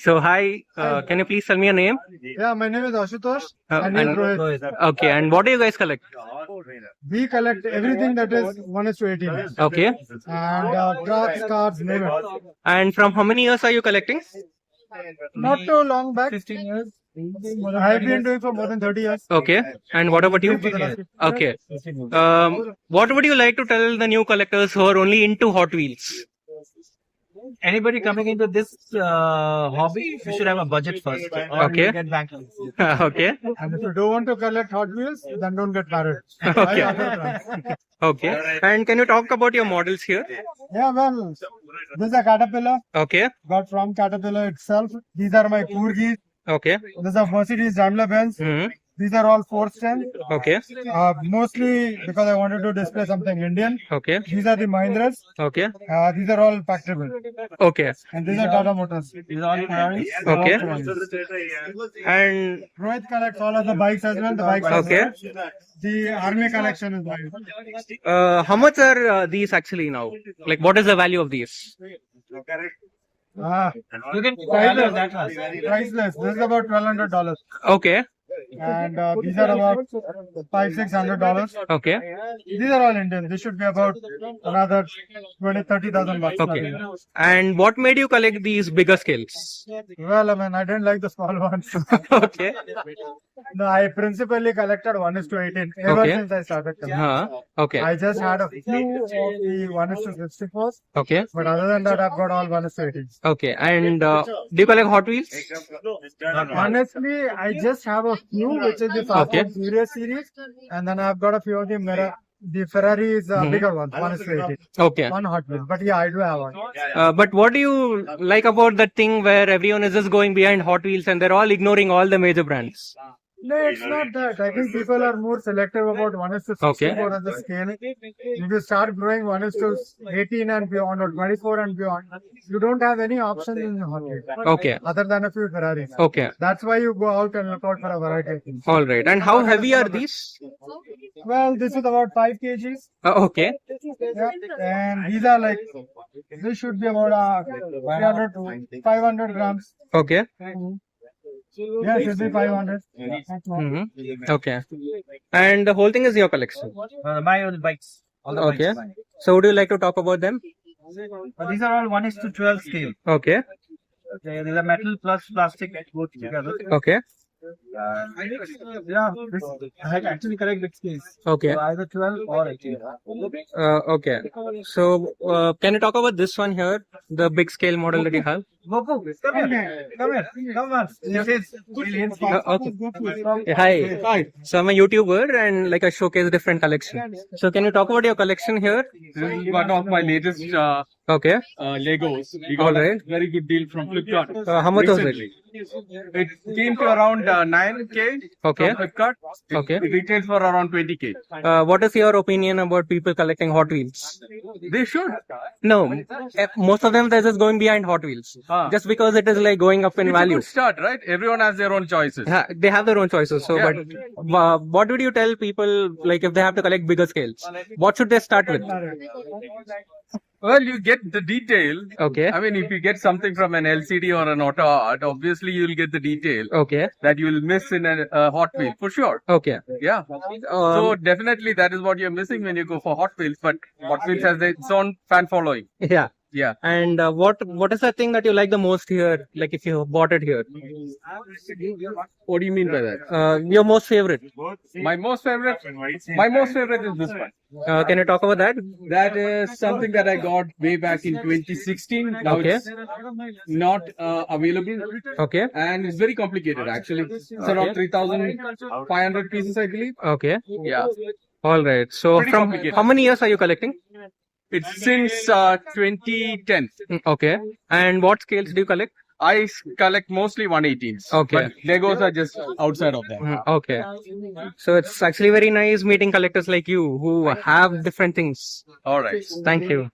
So hi, can you please tell me your name? Yeah, my name is Ashutosh. And- And Rohit. Okay, and what do you guys collect? We collect everything that is 1:18. Okay, And trucks, cars, name it. and from how many years are you collecting? Not too long back. 15 years. I have been doing for more than 30 years. Okay, and what about you? 15 years. Okay, what would you like to tell the new collectors who are only into Hot Wheels? Anybody coming into this hobby, you should have a budget first. Or Okay. you get back. Okay, And if you don't want to collect Hot Wheels, then don't get married. Okay. Buy other brands. okay, and can you talk about your models here? Yeah, well, this is a Caterpillar. Okay, Got from Caterpillar itself. These are my Coorgis. okay, This is a Mercedes Daimler Benz. hmm These are all 4-strength. okay, Mostly because I wanted to display something Indian. okay, These are the Mahindras. okay, These are all factory built. okay, And these are Tata Motors. These are all Ferraris. okay, and Rohit collects all of the bikes as well. The bikes as Okay. well. The army collection is mine. how much are these actually now? Like, what is the value of these? You can Priceless. that much. Priceless. This is about $1,200. Okay, And these are about $500-600. okay, These are all Indian. This should be about another 20,000-30,000 bucks. okay. And what made you collect these bigger scales? Well, I mean, I didn't like the small ones. Okay, No, I principally collected 1:18 ever Okay. since I started collecting. okay, I just had a few of the 1:64s, okay, but other than that, I've got all 1:18. okay. And do you collect Hot Wheels? Honestly, I just have a few, which is the Fast Okay. and Furious series, and then I've got a few of the Ferraris, bigger ones, 1:18. Okay. One Hot Wheels, but yeah, I do have one. But what do you like about that thing where everyone is just going behind Hot Wheels and they're all ignoring all the major brands? No, it's not that. I think people are more selective about 1:64 Okay. as a scale. If you start growing 1:18 and beyond, or 24 and beyond, you don't have any options in Hot Wheels Okay, other than a few Ferraris. okay. That's why you go out and look out for a variety of things. All right. And how heavy are these? Well, this is about 5 kgs. Okay, Yeah. And these are like, this should be about 300 to 500 grams. okay, Yeah, should be 500. okay. And the whole thing is your collection. My own bikes. All the Okay. bikes. mine. So would you like to talk about them? These are all 1:12 scale. Okay, These are metal plus plastic both together. okay, Yeah, I actually collect big scales. okay. So either 12 or 18. Okay. So, can you talk about this one here, the big scale model that you have? Goku, come here. Come here. Come on. This is millions. Okay. Yeah, hi. So I'm a YouTuber and like I showcase different collections. So can you talk about your collection here? This is one of my latest Okay. Legos. We got Alright. a very good deal from Flipkart. How much was it? recently. It came to around 9K Okay. from Flipkart. Okay. It retails for around 20K. What is your opinion about people collecting Hot Wheels? They should. No, most of them they're just going behind Hot Wheels just because it is like going up in It's a value. good start, right? Everyone has their own choices. Yeah, they have their own choices. So, Yeah. but what would you tell people like if they have to collect bigger scales? What should they start with? Well, you get the detail. Okay. I mean, if you get something from an LCD or an auto art, obviously you'll get the detail Okay. that you will miss in a Hot Wheel for sure. Okay. Yeah. So definitely that is what you're missing when you go for Hot Wheels. But Hot Wheels has its own fan following. Yeah. Yeah. And what is the thing that you like the most here? Like if you bought it here, What do you mean by that? your most favorite. My most favorite is this one. Can you talk about that? That is something that I got way back in 2016. Now Okay. it's not available, Okay. and it's very complicated actually. It's around 3,500 pieces, I believe. Okay. Yeah, All right. So Pretty from complicated. how many years are you collecting? it's since 2010. Okay. And what scales do you collect? I collect mostly 118s. Okay. But Legos are just outside of that. Okay. So it's actually very nice meeting collectors like you who have different things. All right. Thank you.